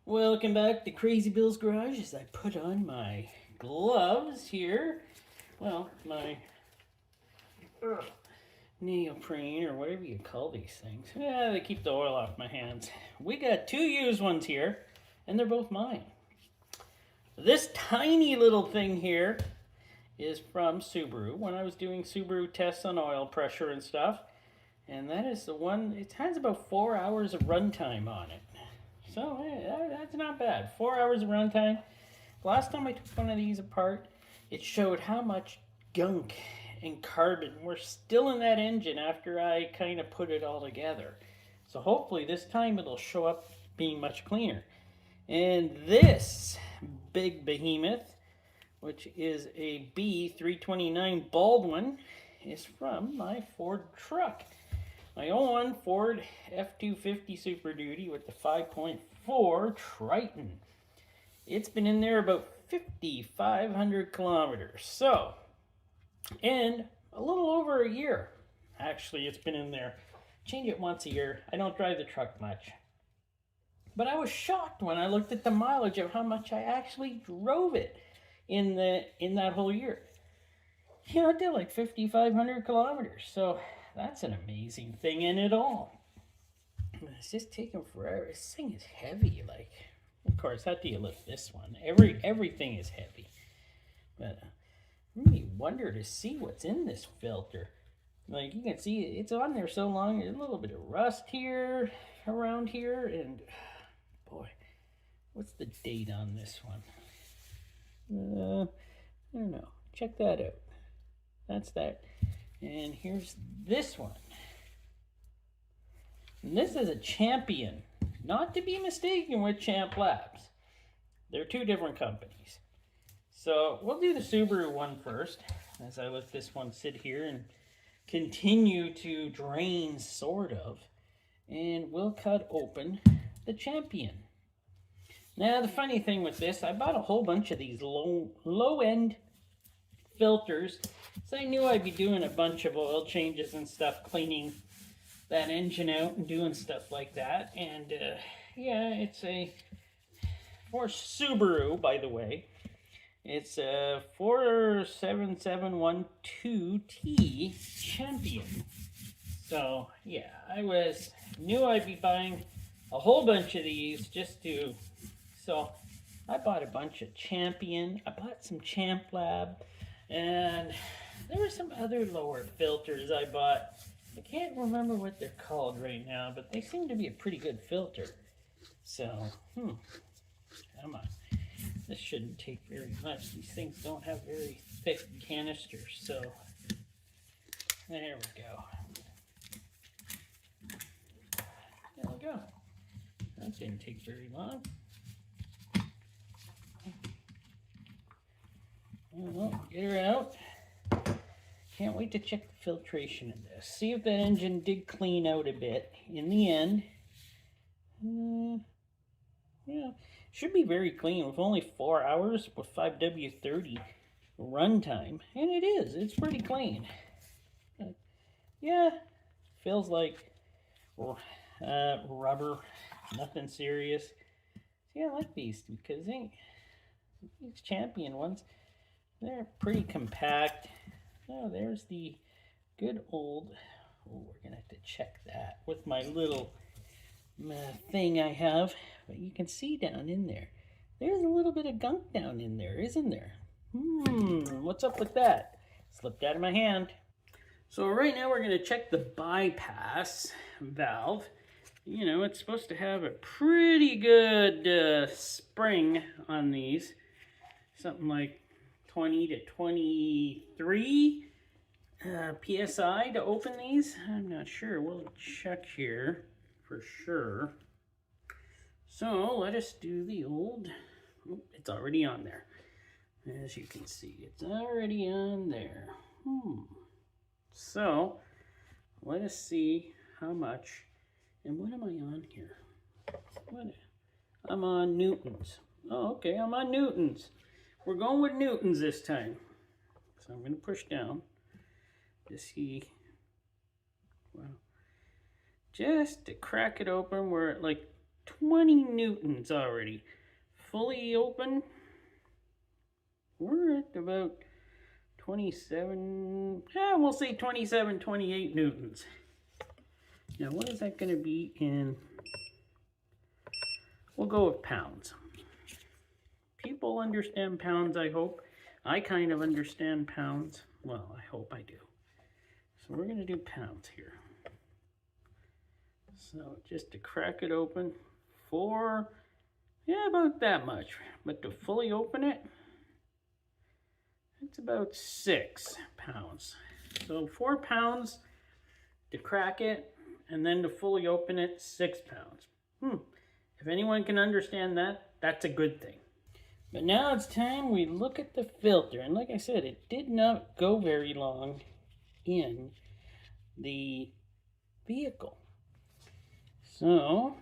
Welcome back to Crazy Bill's Garage as I put on my gloves here. Well, my neoprene or whatever you call these things. Yeah, they keep the oil off my hands. We got two used ones here, and they're both mine. This tiny little thing here is from Subaru when I was doing Subaru tests on oil pressure and stuff. And that is the one, it has about 4 hours of runtime on it. So that's not bad. 4 hours of runtime. Last time I took one of these apart, it showed how much gunk and carbon were still in that engine after I kind of put it all together. So hopefully this time it'll show up being much cleaner. And this big behemoth, which is a B329 Baldwin, is from my Ford truck. My own Ford F-250 Super Duty with the 5.4 Triton. It's been in there about 5,500 kilometers. So, and a little over a year. Actually, it's been in there. Change it once a year. I don't drive the truck much. But I was shocked when I looked at the mileage of how much I actually drove it in that whole year. You know, I did like 5,500 kilometers. So that's an amazing thing in it all. It's just taking forever. This thing is heavy. Like, of course, how do you lift this one? Everything is heavy. But I really wonder to see what's in this filter. Like, you can see it's on there so long. There's a little bit of rust here, around here, and boy, what's the date on this one? I don't know. Check that out. That's that. And here's this one. And this is a Champion, not to be mistaken with Champ Labs. They're two different companies. So we'll do the Subaru one first, as I let this one sit here and continue to drain, sort of. And we'll cut open the Champion. Now, the funny thing with this, I bought a whole bunch of these low-end filters. So I knew I'd be doing a bunch of oil changes and stuff, cleaning that engine out and doing stuff like that. And yeah, it's a for Subaru, by the way. It's a 47712T Champion. So yeah, knew I'd be buying a whole bunch of these just to. So I bought a bunch of Champion. I bought some Champ Lab. And there were some other lower filters I bought. I can't remember what they're called right now, but they seem to be a pretty good filter. So, come on. This shouldn't take very much. These things don't have very thick canisters, so there we go. There we go. That didn't take very long. Well, get her out. Can't wait to check the filtration in this. See if that engine did clean out a bit in the end. Yeah, should be very clean with only 4 hours with 5W30 runtime. And it is. It's pretty clean. Yeah, feels like rubber. Nothing serious. See, I like these because these Champion ones, they're pretty compact. Oh, there's the good old. Oh, we're gonna have to check that with my little thing I have. But you can see down in there, there's a little bit of gunk down in there, isn't there? What's up with that? Slipped out of my hand. So right now we're gonna check the bypass valve. You know, it's supposed to have a pretty good spring on these. Something like 20 to 23 PSI to open these. I'm not sure. We'll check here for sure. So let us do the old. Oh, it's already on there. As you can see, it's already on there. So let us see how much. And what am I on here? I'm on newtons. Oh, okay, I'm on newtons. We're going with newtons this time. So I'm going to push down to see. Wow. Just to crack it open, we're at like 20 newtons already. Fully open, we're at about 27, we'll say 27, 28 newtons. Now what is that going to be in, we'll go with pounds. People understand pounds, I hope. I kind of understand pounds. Well, I hope I do. So we're going to do pounds here. So just to crack it open for, about that much. But to fully open it, it's about 6 pounds. So 4 pounds to crack it, and then to fully open it, 6 pounds. If anyone can understand that, that's a good thing. But now it's time we look at the filter. And like I said, it did not go very long in the vehicle. So,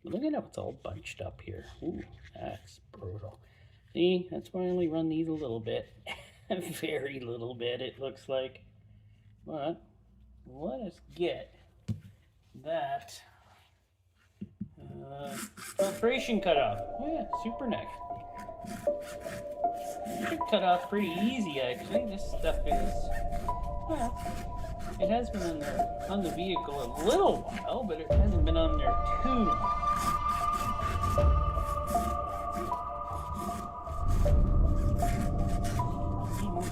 look at how it's all bunched up here. Ooh, that's brutal. See, that's why I only run these a little bit. A very little bit, it looks like. But let us get that filtration cut off. Oh yeah, super nice. It should cut off pretty easy actually. This stuff is, well, it has been on the vehicle a little while, but it hasn't been on there too long.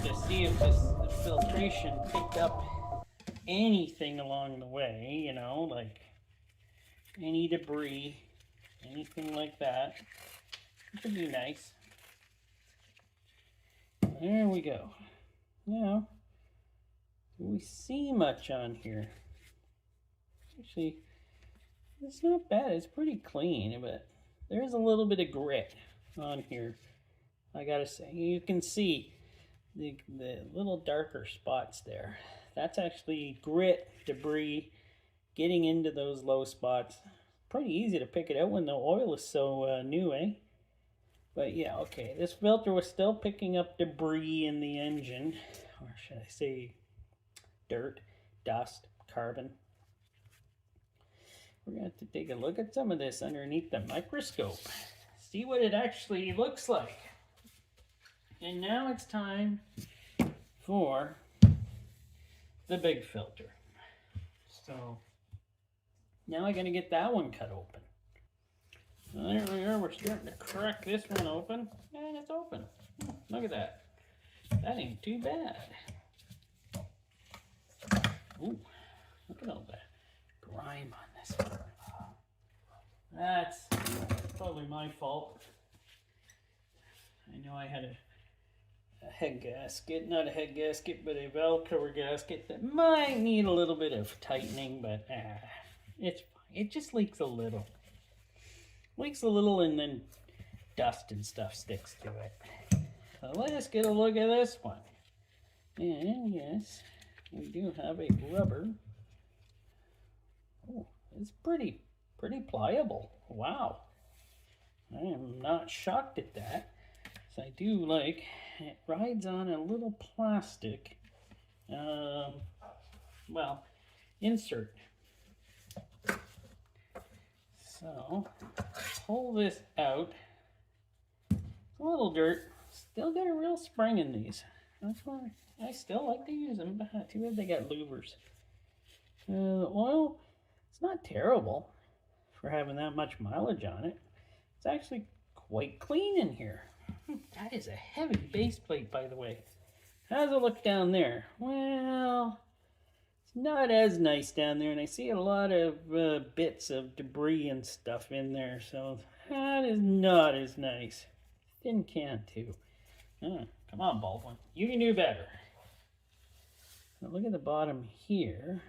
To see if the filtration picked up anything along the way, you know, like any debris, anything like that. It would be nice. There we go. Now, do we see much on here? Actually, it's not bad. It's pretty clean, but there is a little bit of grit on here, I gotta say. You can see the little darker spots there. That's actually grit, debris, getting into those low spots. Pretty easy to pick it out when the oil is so new, eh? But yeah, okay, this filter was still picking up debris in the engine, or should I say dirt, dust, carbon. We're going to have to take a look at some of this underneath the microscope, see what it actually looks like. And now it's time for the big filter. So now I gotta get that one cut open. So there we are, we're starting to crack this one open, and it's open. Look at that. That ain't too bad. Ooh, look at all that grime on this one. That's probably my fault. I know I had a head gasket, not a head gasket, but a valve cover gasket that might need a little bit of tightening, but it's fine. It just leaks a little. Leaks a little and then dust and stuff sticks to it. So let us get a look at this one. And yes, we do have a rubber. Oh, it's pretty pliable. Wow. I am not shocked at that. So I do like, it rides on a little plastic, well, insert. So, pull this out. It's a little dirt. Still got a real spring in these. That's why I still like to use them. Too bad they got louvers. The oil, it's not terrible for having that much mileage on it. It's actually quite clean in here. That is a heavy base plate, by the way. How's it look down there? Well, it's not as nice down there, and I see a lot of bits of debris and stuff in there, so that is not as nice. Thin can, too. Come on, Baldwin. You can do better. Now look at the bottom here.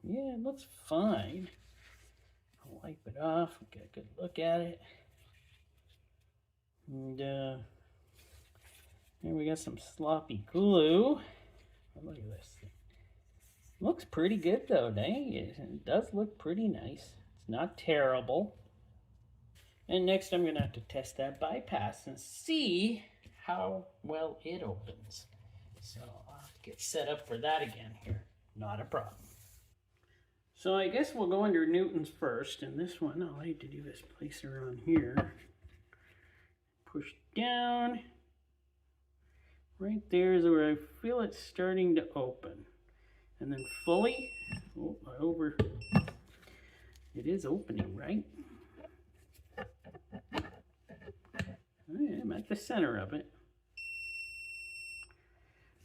Yeah, it looks fine. I'll wipe it off, get a good look at it. And here we got some sloppy glue. Oh, look at this thing. Looks pretty good though, dang it. It does look pretty nice. It's not terrible. And next I'm gonna have to test that bypass and see how well it opens. So I'll have to get set up for that again here. Not a problem. So I guess we'll go under Newtons first, and this one, all I need to do is place her on here. Push down. Right there is where I feel it's starting to open. And then fully, it is opening, right? I'm at the center of it.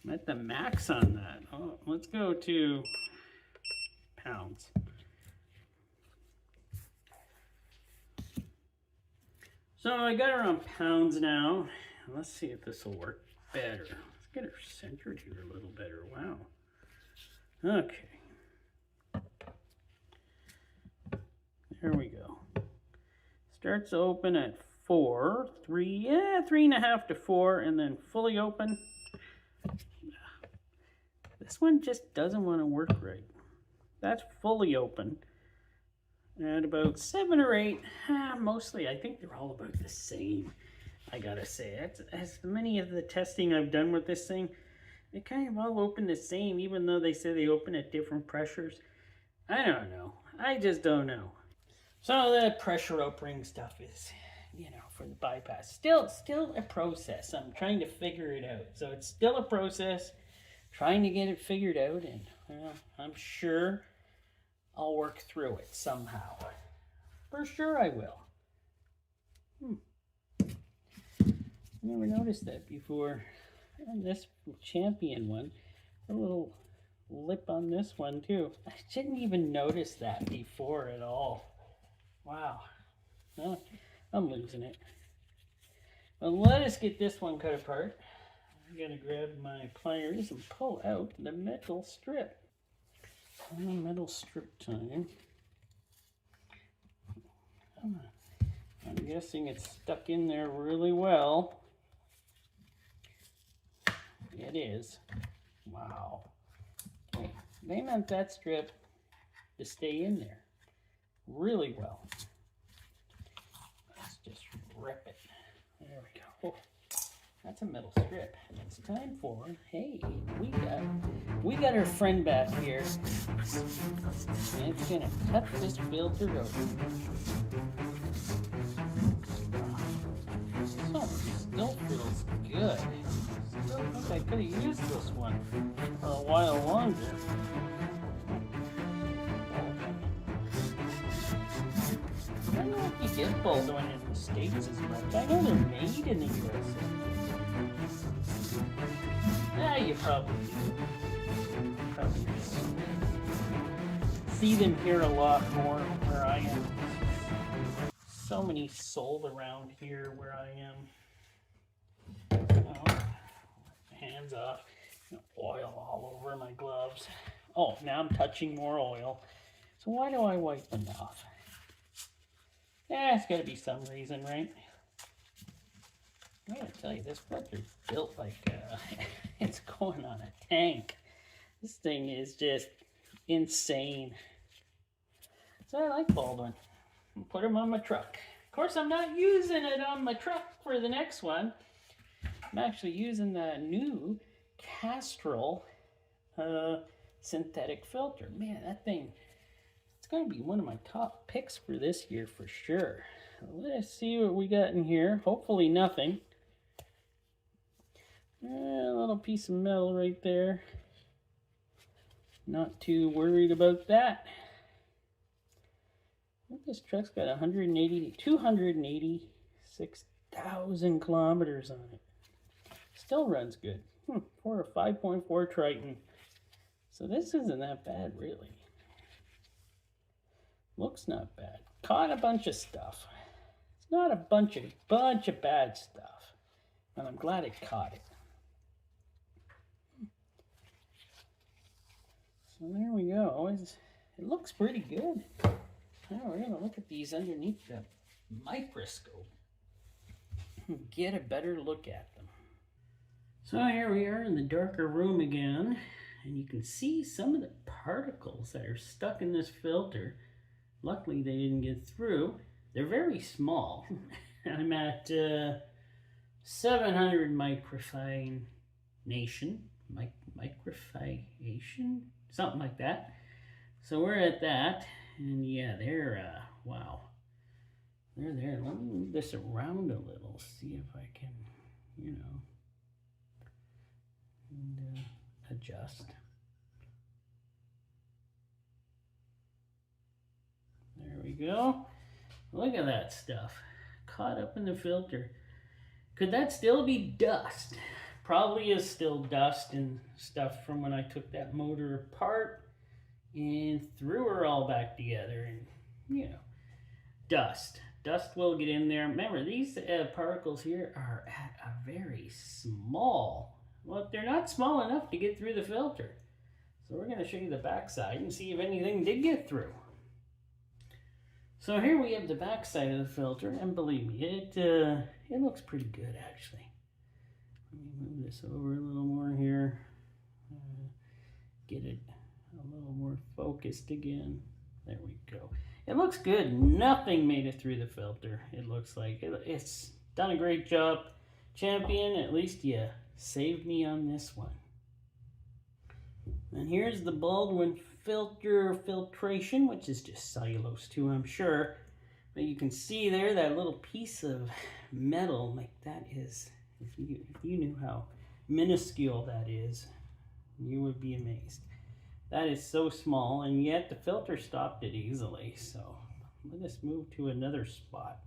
I'm at the max on that. Oh, let's go to pounds. So I got her on pounds now. Let's see if this will work better. Let's get her centered here a little better. Wow. Okay. There we go. Starts open at 4, 3, 3.5 to 4, and then fully open. This one just doesn't want to work right. That's fully open. At about 7 or 8, mostly, I think they're all about the same, I gotta say. As many of the testing I've done with this thing, they kind of all open the same, even though they say they open at different pressures. I don't know. I just don't know. So the pressure opening stuff is, you know, for the bypass. Still a process. I'm trying to figure it out. So it's still a process, trying to get it figured out, and well, I'm sure I'll work through it somehow. For sure I will. Never noticed that before. And this Champion one, a little lip on this one too. I didn't even notice that before at all. Wow. Oh, I'm losing it. Well, let us get this one cut apart. I'm gonna grab my pliers and pull out the metal strip. Metal strip time. I'm guessing it's stuck in there really well. It is. Wow. Okay. They meant that strip to stay in there really well. Let's just rip it. There we go. Oh, that's a metal strip. It's time for, hey, we got our friend back here. And it's gonna cut this filter open. Oh, still feels good. Still think I could have used this one for a while longer. I don't know if you get Baldwin in the States as much. I know they're made in the USA. Yeah, you probably do. Probably see them here a lot more where I am. So many sold around here where I am. Oh, hands off. Oil all over my gloves. Oh, now I'm touching more oil. So why do I wipe them off? Yeah, it's got to be some reason, right? I gotta tell you, this filter's built like it's going on a tank. This thing is just insane. So I like Baldwin. I'll put them on my truck. Of course, I'm not using it on my truck for the next one. I'm actually using the new Castrol synthetic filter. Man, that thing, it's going to be one of my top picks for this year for sure. Let's see what we got in here. Hopefully nothing. A little piece of metal right there. Not too worried about that. I think this truck's got 286,000 kilometers on it. Still runs good. For a 5.4 Triton. So this isn't that bad, really. Looks not bad. Caught a bunch of stuff. It's not a bunch of bad stuff. And I'm glad it caught it. So there we go. It looks pretty good. Now we're going to look at these underneath the microscope. Get a better look at them. So here we are in the darker room again. And you can see some of the particles that are stuck in this filter. Luckily they didn't get through. They're very small. I'm at 700 microfiltration, something like that. So we're at that, and yeah, they're, wow. They're there. Let me move this around a little, see if I can, you know, and, adjust. There we go. Look at that stuff. Caught up in the filter. Could that still be dust? Probably is still dust and stuff from when I took that motor apart and threw her all back together, and you know, dust will get in there. Remember, these particles here are at a very small, well, they're not small enough to get through the filter. So we're going to show you the back side and see if anything did get through. So here we have the back side of the filter, and believe me, it looks pretty good actually. Let me move this over a little more here. Get it a little more focused again. There we go. It looks good. Nothing made it through the filter. It looks like it's done a great job. Champion, at least you saved me on this one. And here's the Baldwin filtration, which is just cellulose too, I'm sure. But you can see there that little piece of metal, like that is, if you knew how minuscule that is, you would be amazed. That is so small, and yet the filter stopped it easily. So let us move to another spot.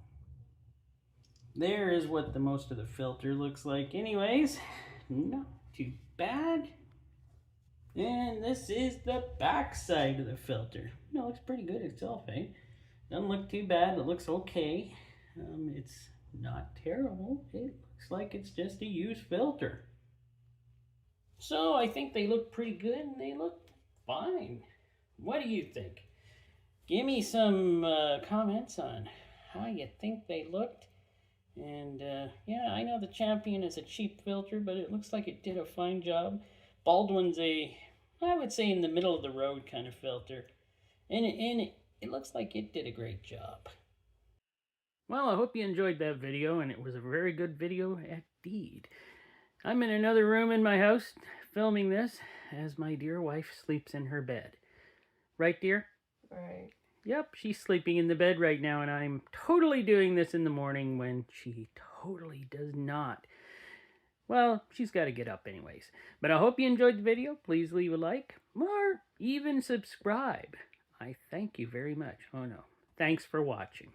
There is what the most of the filter looks like anyways. Not too bad. And this is the back side of the filter. It looks pretty good itself, eh? Doesn't look too bad. It looks okay. It's not terrible. It looks like it's just a used filter. So I think they look pretty good, and they look fine. What do you think? Give me some comments on how you think they looked. And yeah, I know the Champion is a cheap filter, but it looks like it did a fine job. Baldwin's I would say in the middle of the road kind of filter. And it looks like it did a great job. Well, I hope you enjoyed that video, and it was a very good video indeed. I'm in another room in my house filming this as my dear wife sleeps in her bed. Right, dear? Right. Yep, she's sleeping in the bed right now, and I'm totally doing this in the morning when she totally does not. Well, she's got to get up anyways. But I hope you enjoyed the video. Please leave a like or even subscribe. I thank you very much. Oh no. Thanks for watching.